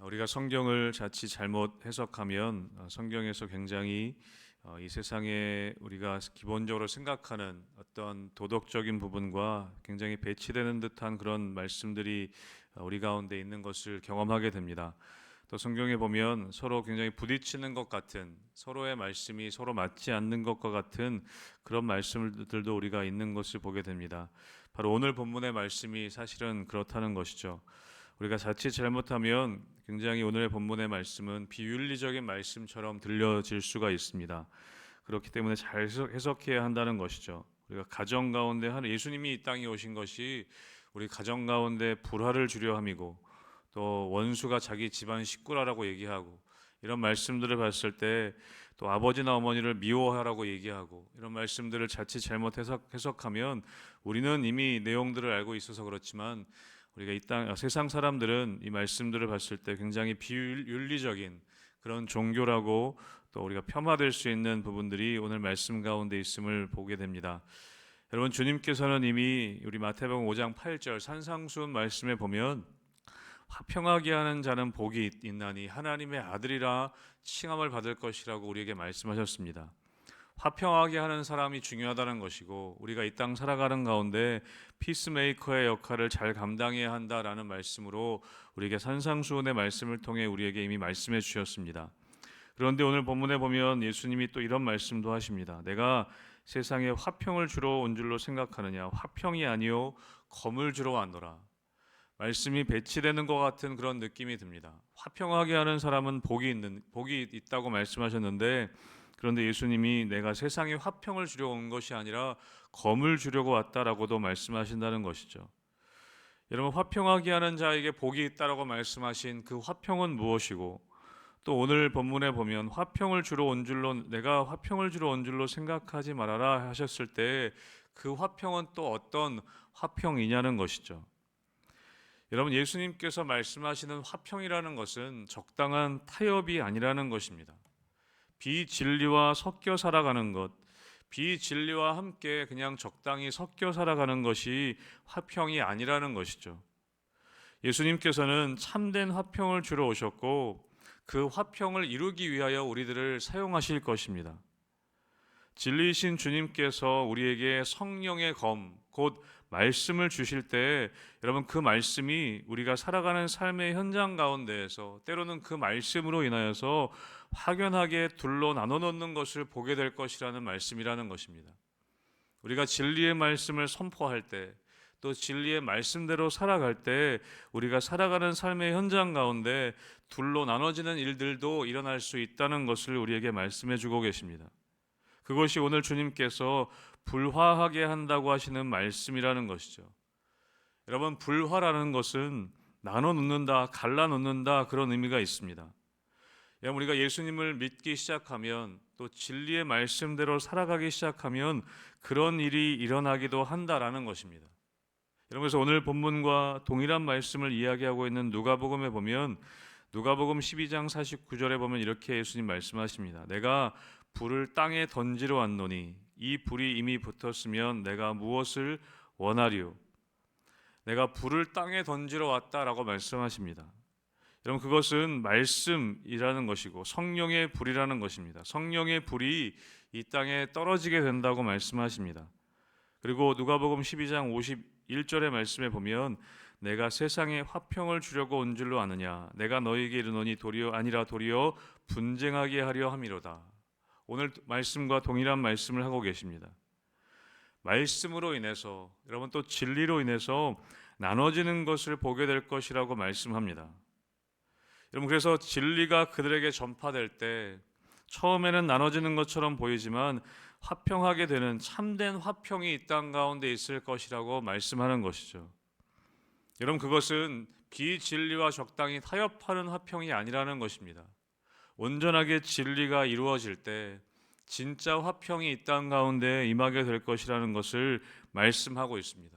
우리가 성경을 자칫 잘못 해석하면 성경에서 굉장히 이 세상에 우리가 기본적으로 생각하는 어떤 도덕적인 부분과 굉장히 배치되는 듯한 그런 말씀들이 우리 가운데 있는 것을 경험하게 됩니다. 또 성경에 보면 서로 굉장히 부딪히는 것 같은, 서로의 말씀이 서로 맞지 않는 것과 같은 그런 말씀들도 우리가 있는 것을 보게 됩니다. 바로 오늘 본문의 말씀이 사실은 그렇다는 것이죠. 우리가 자칫 잘못하면 굉장히 오늘의 본문의 말씀은 비윤리적인 말씀처럼 들려질 수가 있습니다. 그렇기 때문에 잘 해석해야 한다는 것이죠. 우리가 가정 가운데 예수님이 이 땅에 오신 것이 우리 가정 가운데 불화를 주려 함이고, 또 원수가 자기 집안 식구라고 얘기하고, 이런 말씀들을 봤을 때 또 아버지나 어머니를 미워하라고 얘기하고, 이런 말씀들을 자칫 잘못 해석하면 우리는 이미 내용들을 알고 있어서 그렇지만 우리가 세상 사람들은 이 말씀들을 봤을 때 굉장히 비윤리적인 그런 종교라고 또 우리가 폄하될 수 있는 부분들이 오늘 말씀 가운데 있음을 보게 됩니다. 여러분, 주님께서는 이미 우리 마태복음 5장 8절 산상수훈 말씀에 보면 화평하게 하는 자는 복이 있나니 하나님의 아들이라 칭함을 받을 것이라고 우리에게 말씀하셨습니다. 화평하게 하는 사람이 중요하다는 것이고, 우리가 이 땅 살아가는 가운데 피스메이커의 역할을 잘 감당해야 한다라는 말씀으로 우리에게 산상수훈의 말씀을 통해 우리에게 이미 말씀해 주셨습니다. 그런데 오늘 본문에 보면 예수님이 또 이런 말씀도 하십니다. 내가 세상에 화평을 주러 온 줄로 생각하느냐? 화평이 아니요 검을 주러 왔노라. 말씀이 배치되는 것 같은 그런 느낌이 듭니다. 화평하게 하는 사람은 복이 있다고 말씀하셨는데, 그런데 예수님이 내가 세상에 화평을 주려고 온 것이 아니라 검을 주려고 왔다라고도 말씀하신다는 것이죠. 여러분, 화평하게 하는 자에게 복이 있다라고 말씀하신 그 화평은 무엇이고, 또 오늘 본문에 보면 내가 화평을 주러 온 줄로 생각하지 말아라 하셨을 때 그 화평은 또 어떤 화평이냐는 것이죠. 여러분, 예수님께서 말씀하시는 화평이라는 것은 적당한 타협이 아니라는 것입니다. 비진리와 섞여 살아가는 것, 비진리와 함께 그냥 적당히 섞여 살아가는 것이 화평이 아니라는 것이죠. 예수님께서는 참된 화평을 주러 오셨고, 그 화평을 이루기 위하여 우리들을 사용하실 것입니다. 진리이신 주님께서 우리에게 성령의 검, 곧 말씀을 주실 때, 여러분, 그 말씀이 우리가 살아가는 삶의 현장 가운데에서 때로는 그 말씀으로 인하여서 확연하게 둘로 나눠 놓는 것을 보게 될 것이라는 말씀이라는 것입니다. 우리가 진리의 말씀을 선포할 때, 또 진리의 말씀대로 살아갈 때 우리가 살아가는 삶의 현장 가운데 둘로 나눠지는 일들도 일어날 수 있다는 것을 우리에게 말씀해 주고 계십니다. 그것이 오늘 주님께서 불화하게 한다고 하시는 말씀이라는 것이죠. 여러분, 불화라는 것은 나눠 놓는다, 갈라 놓는다, 그런 의미가 있습니다. 여러분, 우리가 예수님을 믿기 시작하면, 또 진리의 말씀대로 살아가기 시작하면 그런 일이 일어나기도 한다라는 것입니다. 여러분, 그래서 오늘 본문과 동일한 말씀을 이야기하고 있는 누가복음에 보면, 누가복음 12장 49절에 보면 이렇게 예수님 말씀하십니다. 내가 불을 땅에 던지러 왔노니 이 불이 이미 붙었으면 내가 무엇을 원하리요? 내가 불을 땅에 던지러 왔다라고 말씀하십니다. 여러분, 그것은 말씀이라는 것이고 성령의 불이라는 것입니다. 성령의 불이 이 땅에 떨어지게 된다고 말씀하십니다. 그리고 누가복음 12장 51절의 말씀에 보면 내가 세상에 화평을 주려고 온 줄로 아느냐? 내가 너희에게 이르노니 도리어 분쟁하게 하려 함이로다. 오늘 말씀과 동일한 말씀을 하고 계십니다. 말씀으로 인해서, 여러분, 또 진리로 인해서 나눠지는 것을 보게 될 것이라고 말씀합니다. 여러분, 그래서 진리가 그들에게 전파될 때 처음에는 나눠지는 것처럼 보이지만 화평하게 되는 참된 화평이 이 땅 가운데 있을 것이라고 말씀하는 것이죠. 여러분, 그것은 비진리와 적당히 타협하는 화평이 아니라는 것입니다. 온전하게 진리가 이루어질 때 진짜 화평이 이 땅 가운데 임하게 될 것이라는 것을 말씀하고 있습니다.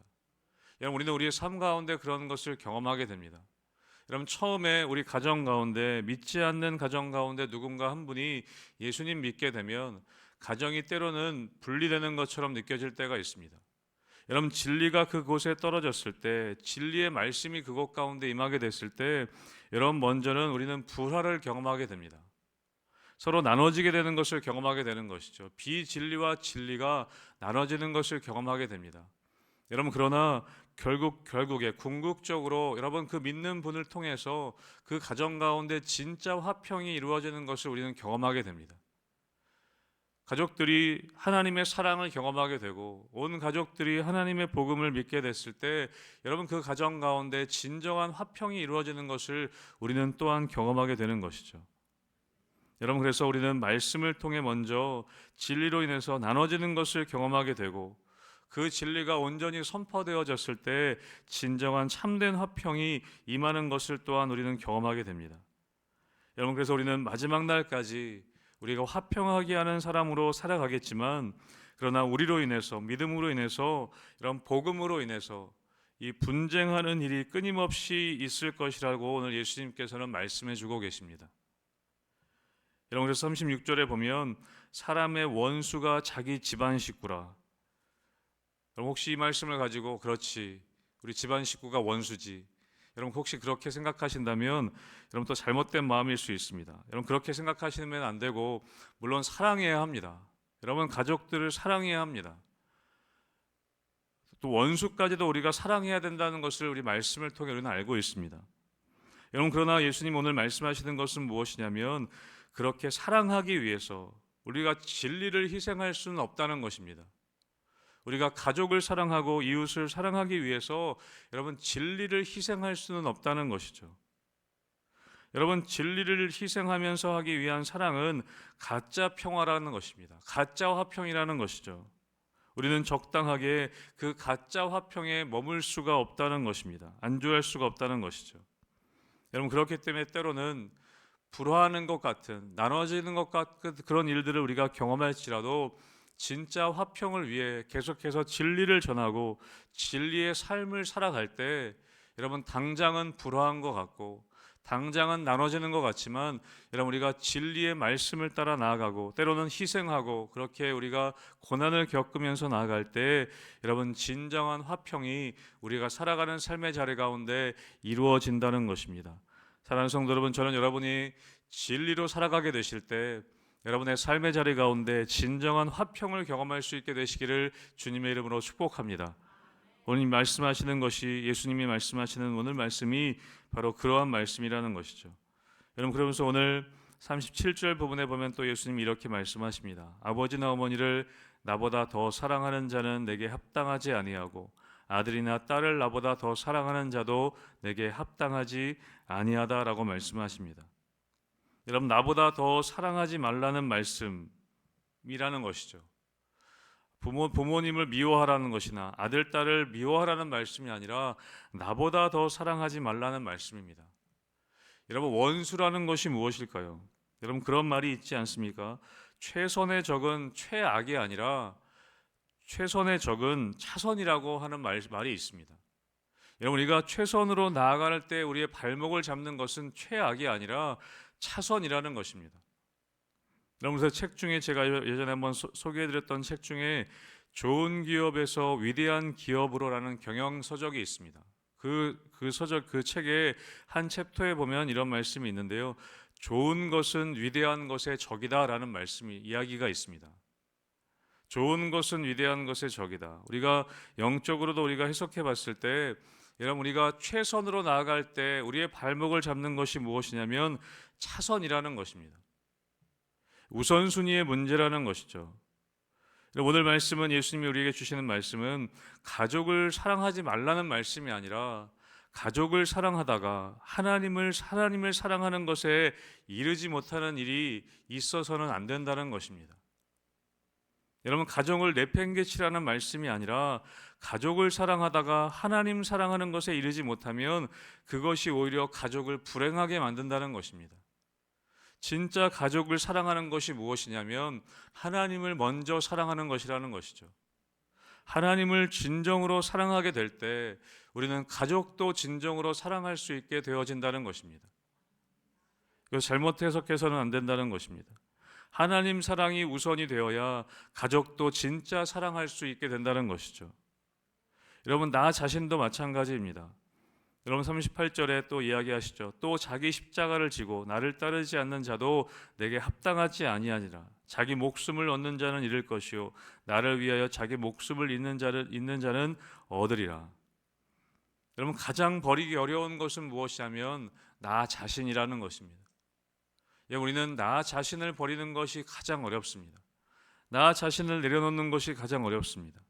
여러분, 우리는 우리의 삶 가운데 그런 것을 경험하게 됩니다. 여러분, 처음에 우리 가정 가운데, 믿지 않는 가정 가운데 누군가 한 분이 예수님 믿게 되면 가정이 때로는 분리되는 것처럼 느껴질 때가 있습니다. 여러분, 진리가 그곳에 떨어졌을 때, 진리의 말씀이 그곳 가운데 임하게 됐을 때, 여러분, 먼저는 우리는 불화를 경험하게 됩니다. 서로 나눠지게 되는 것을 경험하게 되는 것이죠. 비진리와 진리가 나눠지는 것을 경험하게 됩니다. 여러분, 그러나 결국에 궁극적으로 여러분 그 믿는 분을 통해서 그 가정 가운데 진짜 화평이 이루어지는 것을 우리는 경험하게 됩니다. 가족들이 하나님의 사랑을 경험하게 되고 온 가족들이 하나님의 복음을 믿게 됐을 때 여러분 그 가정 가운데 진정한 화평이 이루어지는 것을 우리는 또한 경험하게 되는 것이죠. 여러분, 그래서 우리는 말씀을 통해 먼저 진리로 인해서 나눠지는 것을 경험하게 되고 그 진리가 온전히 선포되어졌을 때 진정한 참된 화평이 임하는 것을 또한 우리는 경험하게 됩니다. 여러분, 그래서 우리는 마지막 날까지 우리가 화평하게 하는 사람으로 살아가겠지만, 그러나 우리로 인해서, 믿음으로 인해서, 이런 복음으로 인해서 이 분쟁하는 일이 끊임없이 있을 것이라고 오늘 예수님께서는 말씀해 주고 계십니다. 여러분, 그래서 36절에 보면 사람의 원수가 자기 집안 식구라. 여러분, 혹시 이 말씀을 가지고 그렇지, 우리 집안 식구가 원수지, 여러분 혹시 그렇게 생각하신다면 여러분 또 잘못된 마음일 수 있습니다. 여러분, 그렇게 생각하시면 안 되고 물론 사랑해야 합니다. 여러분, 가족들을 사랑해야 합니다. 또 원수까지도 우리가 사랑해야 된다는 것을 우리 말씀을 통해 우리는 알고 있습니다. 여러분, 그러나 예수님 오늘 말씀하시는 것은 무엇이냐면 그렇게 사랑하기 위해서 우리가 진리를 희생할 수는 없다는 것입니다. 우리가 가족을 사랑하고 이웃을 사랑하기 위해서 여러분 진리를 희생할 수는 없다는 것이죠. 여러분, 진리를 희생하면서 하기 위한 사랑은 가짜 평화라는 것입니다. 가짜 화평이라는 것이죠. 우리는 적당하게 그 가짜 화평에 머물 수가 없다는 것입니다. 안주할 수가 없다는 것이죠. 여러분, 그렇기 때문에 때로는 불화하는 것 같은, 나눠지는 것 같은 그런 일들을 우리가 경험할지라도 진짜 화평을 위해 계속해서 진리를 전하고 진리의 삶을 살아갈 때 여러분 당장은 불화한 것 같고 당장은 나눠지는 것 같지만 여러분 우리가 진리의 말씀을 따라 나아가고 때로는 희생하고 그렇게 우리가 고난을 겪으면서 나아갈 때 여러분 진정한 화평이 우리가 살아가는 삶의 자리 가운데 이루어진다는 것입니다. 사랑하는 성도 여러분, 저는 여러분이 진리로 살아가게 되실 때 여러분의 삶의 자리 가운데 진정한 화평을 경험할 수 있게 되시기를 주님의 이름으로 축복합니다. 오늘 말씀하시는 것이 예수님이 말씀하시는 오늘 말씀이 바로 그러한 말씀이라는 것이죠. 여러분, 그러면서 오늘 37절 부분에 보면 또 예수님이 이렇게 말씀하십니다. 아버지나 어머니를 나보다 더 사랑하는 자는 내게 합당하지 아니하고 아들이나 딸을 나보다 더 사랑하는 자도 내게 합당하지 아니하다라고 말씀하십니다. 여러분, 나보다 더 사랑하지 말라는 말씀이라는 것이죠. 부모님을 미워하라는 것이나 아들, 딸을 미워하라는 말씀이 아니라 나보다 더 사랑하지 말라는 말씀입니다. 여러분, 원수라는 것이 무엇일까요? 여러분, 그런 말이 있지 않습니까? 최선의 적은 최악이 아니라 최선의 적은 차선이라고 하는 말이 있습니다. 여러분, 우리가 최선으로 나아갈 때 우리의 발목을 잡는 것은 최악이 아니라 차선이라는 것입니다. 여러분, 그래서 책 중에 제가 예전에 한번 소개해드렸던 책 중에 좋은 기업에서 위대한 기업으로라는 경영서적이 있습니다. 그 책의 한 챕터에 보면 이런 말씀이 있는데요. 좋은 것은 위대한 것의 적이다라는 이야기가 있습니다. 좋은 것은 위대한 것의 적이다. 우리가 영적으로도 우리가 해석해 봤을 때 여러분, 우리가 최선으로 나아갈 때 우리의 발목을 잡는 것이 무엇이냐면 차선이라는 것입니다. 우선순위의 문제라는 것이죠. 오늘 말씀은 예수님이 우리에게 주시는 말씀은 가족을 사랑하지 말라는 말씀이 아니라 가족을 사랑하다가 하나님을 사랑하는 것에 이르지 못하는 일이 있어서는 안 된다는 것입니다. 여러분, 가정을 내팽개치라는 말씀이 아니라 가족을 사랑하다가 하나님 사랑하는 것에 이르지 못하면 그것이 오히려 가족을 불행하게 만든다는 것입니다. 진짜 가족을 사랑하는 것이 무엇이냐면 하나님을 먼저 사랑하는 것이라는 것이죠. 하나님을 진정으로 사랑하게 될 때 우리는 가족도 진정으로 사랑할 수 있게 되어진다는 것입니다. 이거 잘못 해석해서는 안 된다는 것입니다. 하나님 사랑이 우선이 되어야 가족도 진짜 사랑할 수 있게 된다는 것이죠. 여러분, 나 자신도 마찬가지입니다. 여러분 38절에 또 이야기하시죠. 또 자기 십자가를 지고 나를 따르지 않는 자도 내게 합당하지 아니하니라. 자기 목숨을 얻는 자는 잃을 것이요 나를 위하여 자기 목숨을 잃는 자는 얻으리라. 여러분 가장 버리기 어려운 것은 무엇이냐면 나 자신이라는 것입니다. 우리는 나 자신을 버리는 것이 가장 어렵습니다. 나 자신을 내려놓는 것이 가장 어렵습니다.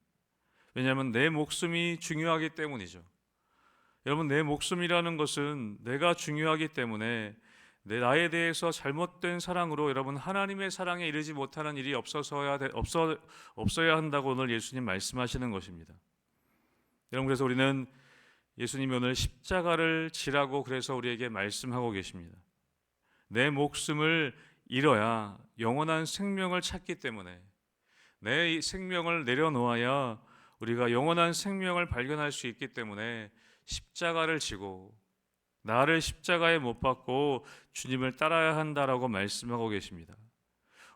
왜냐하면 내 목숨이 중요하기 때문이죠. 여러분 내 목숨이라는 것은 내가 중요하기 때문에 나에 대해서 잘못된 사랑으로 여러분 하나님의 사랑에 이르지 못하는 일이 없어야 한다고 오늘 예수님 말씀하시는 것입니다. 여러분 그래서 우리는 예수님이 오늘 십자가를 지라고 그래서 우리에게 말씀하고 계십니다. 내 목숨을 잃어야 영원한 생명을 찾기 때문에 내 생명을 내려놓아야 우리가 영원한 생명을 발견할 수 있기 때문에 십자가를 지고 나를 십자가에 못 박고 주님을 따라야 한다라고 말씀하고 계십니다.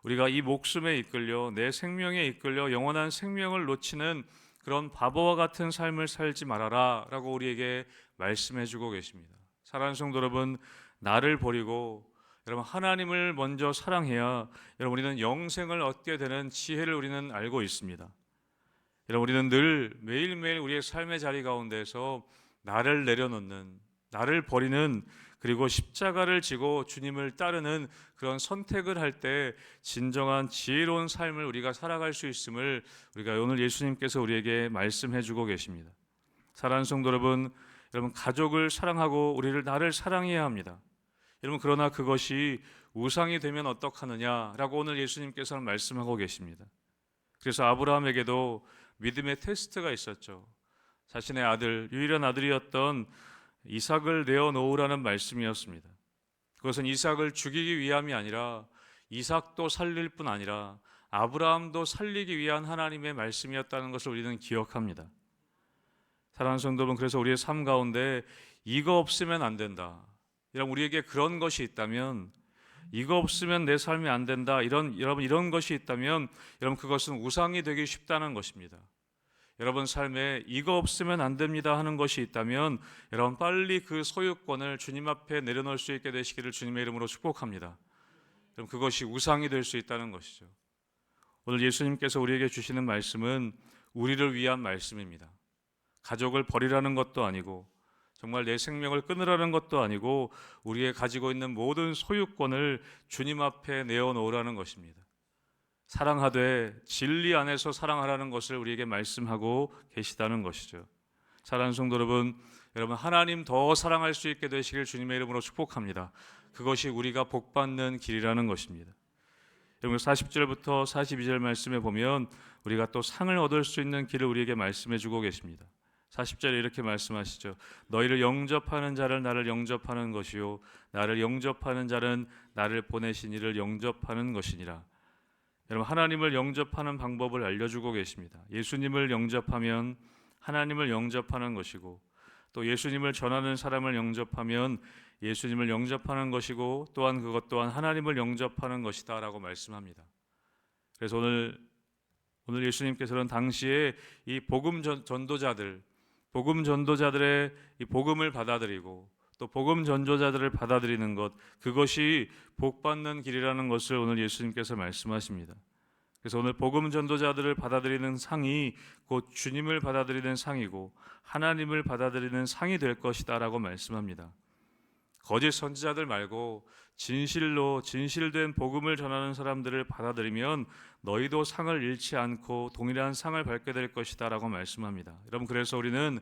우리가 이 목숨에 이끌려 내 생명에 이끌려 영원한 생명을 놓치는 그런 바보와 같은 삶을 살지 말아라 라고 우리에게 말씀해 주고 계십니다. 사랑하는 성도 여러분, 나를 버리고 여러분 하나님을 먼저 사랑해야 여러분 우리는 영생을 얻게 되는 지혜를 우리는 알고 있습니다. 여러분 우리는 늘 매일매일 우리의 삶의 자리 가운데서 나를 내려놓는, 나를 버리는, 그리고 십자가를 지고 주님을 따르는 그런 선택을 할 때 진정한 지혜로운 삶을 우리가 살아갈 수 있음을 우리가 오늘 예수님께서 우리에게 말씀해 주고 계십니다. 사랑하는 성도 여러분, 가족을 사랑하고 나를 사랑해야 합니다. 여러분 그러나 그것이 우상이 되면 어떡하느냐라고 오늘 예수님께서는 말씀하고 계십니다. 그래서 아브라함에게도 믿음의 테스트가 있었죠. 자신의 아들, 유일한 아들이었던 이삭을 내어놓으라는 말씀이었습니다. 그것은 이삭을 죽이기 위함이 아니라 이삭도 살릴 뿐 아니라 아브라함도 살리기 위한 하나님의 말씀이었다는 것을 우리는 기억합니다. 사랑하는 성도 여러분, 그래서 우리의 삶 가운데 이거 없으면 안 된다, 여러분 우리에게 그런 것이 있다면, 이거 없으면 내 삶이 안 된다, 여러분 이런 것이 있다면 여러분 그것은 우상이 되기 쉽다는 것입니다. 여러분 삶에 이거 없으면 안 됩니다 하는 것이 있다면 여러분 빨리 그 소유권을 주님 앞에 내려놓을 수 있게 되시기를 주님의 이름으로 축복합니다. 그럼 그것이 우상이 될 수 있다는 것이죠. 오늘 예수님께서 우리에게 주시는 말씀은 우리를 위한 말씀입니다. 가족을 버리라는 것도 아니고 정말 내 생명을 끊으라는 것도 아니고 우리의 가지고 있는 모든 소유권을 주님 앞에 내어놓으라는 것입니다. 사랑하되 진리 안에서 사랑하라는 것을 우리에게 말씀하고 계시다는 것이죠. 사랑하는 성도 여러분, 하나님 더 사랑할 수 있게 되시길 주님의 이름으로 축복합니다. 그것이 우리가 복받는 길이라는 것입니다. 여러분 40절부터 42절 말씀에 보면 우리가 또 상을 얻을 수 있는 길을 우리에게 말씀해 주고 계십니다. 40절에 이렇게 말씀하시죠. 너희를 영접하는 자를 나를 영접하는 것이요 나를 영접하는 자는 나를 보내신 이를 영접하는 것이니라. 여러분 하나님을 영접하는 방법을 알려주고 계십니다. 예수님을 영접하면 하나님을 영접하는 것이고 또 예수님을 전하는 사람을 영접하면 예수님을 영접하는 것이고 또한 그것 또한 하나님을 영접하는 것이다 라고 말씀합니다. 그래서 오늘 예수님께서는 당시에 이 복음 전도자들의 이 복음을 받아들이고 또 복음 전도자들을 받아들이는 것, 그것이 복받는 길이라는 것을 오늘 예수님께서 말씀하십니다. 그래서 오늘 복음 전도자들을 받아들이는 상이 곧 주님을 받아들이는 상이고 하나님을 받아들이는 상이 될 것이다 라고 말씀합니다. 거짓 선지자들 말고 진실된 복음을 전하는 사람들을 받아들이면 너희도 상을 잃지 않고 동일한 상을 받게 될 것이다 라고 말씀합니다. 여러분 그래서 우리는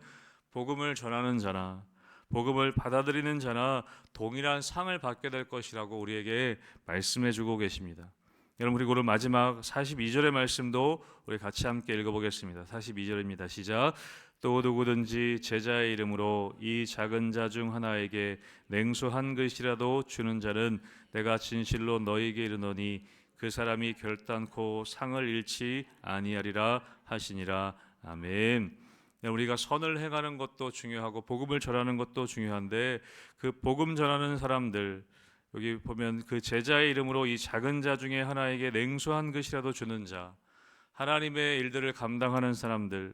복음을 전하는 자나 복음을 받아들이는 자나 동일한 상을 받게 될 것이라고 우리에게 말씀해 주고 계십니다. 여러분 그리고 오늘 마지막 42절의 말씀도 우리 같이 함께 읽어보겠습니다. 42절입니다. 시작. 또 누구든지 제자의 이름으로 이 작은 자 중 하나에게 냉수 한 그릇이라도 주는 자는 내가 진실로 너희에게 이르노니 그 사람이 결단코 상을 잃지 아니하리라 하시니라. 아멘. 우리가 선을 행하는 것도 중요하고 복음을 전하는 것도 중요한데 그 복음 전하는 사람들, 여기 보면 그 제자의 이름으로 이 작은 자 중에 하나에게 냉수 한 그릇이라도 주는 자, 하나님의 일들을 감당하는 사람들,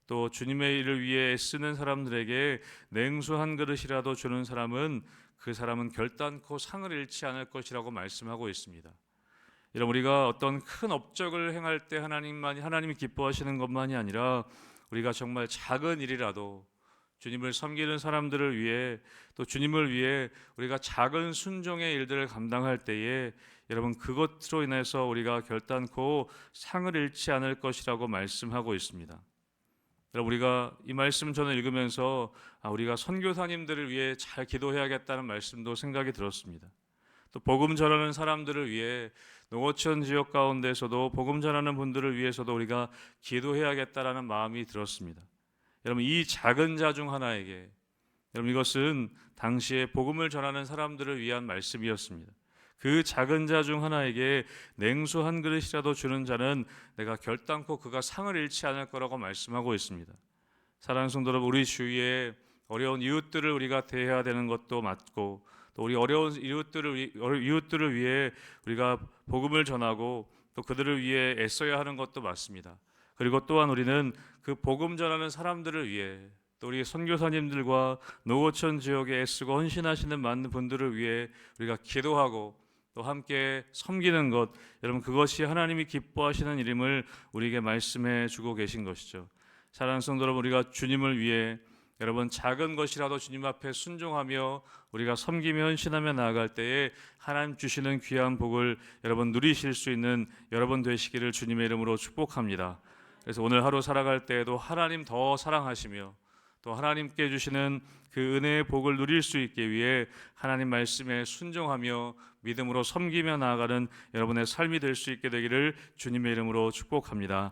또 주님의 일을 위해 쓰는 사람들에게 냉수 한 그릇이라도 주는 사람은 그 사람은 결단코 상을 잃지 않을 것이라고 말씀하고 있습니다. 여러분, 우리가 어떤 큰 업적을 행할 때 하나님이 기뻐하시는 것만이 아니라 우리가 정말 작은 일이라도 주님을 섬기는 사람들을 위해 또 주님을 위해 우리가 작은 순종의 일들을 감당할 때에 여러분, 그것으로 인해서 우리가 결단코 상을 잃지 않을 것이라고 말씀하고 있습니다. 여러분, 우리가 이 말씀 저는 읽으면서 우리가 선교사님들을 위해 잘 기도해야겠다는 말씀도 생각이 들었습니다. 또 복음 전하는 사람들을 위해 농어촌 지역 가운데서도 복음 전하는 분들을 위해서도 우리가 기도해야겠다라는 마음이 들었습니다. 여러분, 이 작은 자 중 하나에게, 여러분, 이것은 당시에 복음을 전하는 사람들을 위한 말씀이었습니다. 그 작은 자 중 하나에게 냉수 한 그릇이라도 주는 자는 내가 결단코 그가 상을 잃지 않을 거라고 말씀하고 있습니다. 사랑하는 성도 여러분, 우리 주위에 어려운 이웃들을 우리가 대해야 되는 것도 맞고, 또 우리 어려운 이웃들을 위해 우리가 복음을 전하고 또 그들을 위해 애써야 하는 것도 맞습니다. 그리고 또한 우리는 그 복음 전하는 사람들을 위해 또 우리 선교사님들과 노고천 지역에 애쓰고 헌신하시는 많은 분들을 위해 우리가 기도하고 또 함께 섬기는 것, 여러분, 그것이 하나님이 기뻐하시는 일임을 우리에게 말씀해 주고 계신 것이죠. 사랑하는 성도 여러분, 우리가 주님을 위해 여러분 작은 것이라도 주님 앞에 순종하며 우리가 섬기며 헌신하며 나아갈 때에 하나님 주시는 귀한 복을 여러분 누리실 수 있는 여러분 되시기를 주님의 이름으로 축복합니다. 그래서 오늘 하루 살아갈 때에도 하나님 더 사랑하시며 또 하나님께 주시는 그 은혜의 복을 누릴 수 있기 위해 하나님 말씀에 순종하며 믿음으로 섬기며 나아가는 여러분의 삶이 될 수 있게 되기를 주님의 이름으로 축복합니다.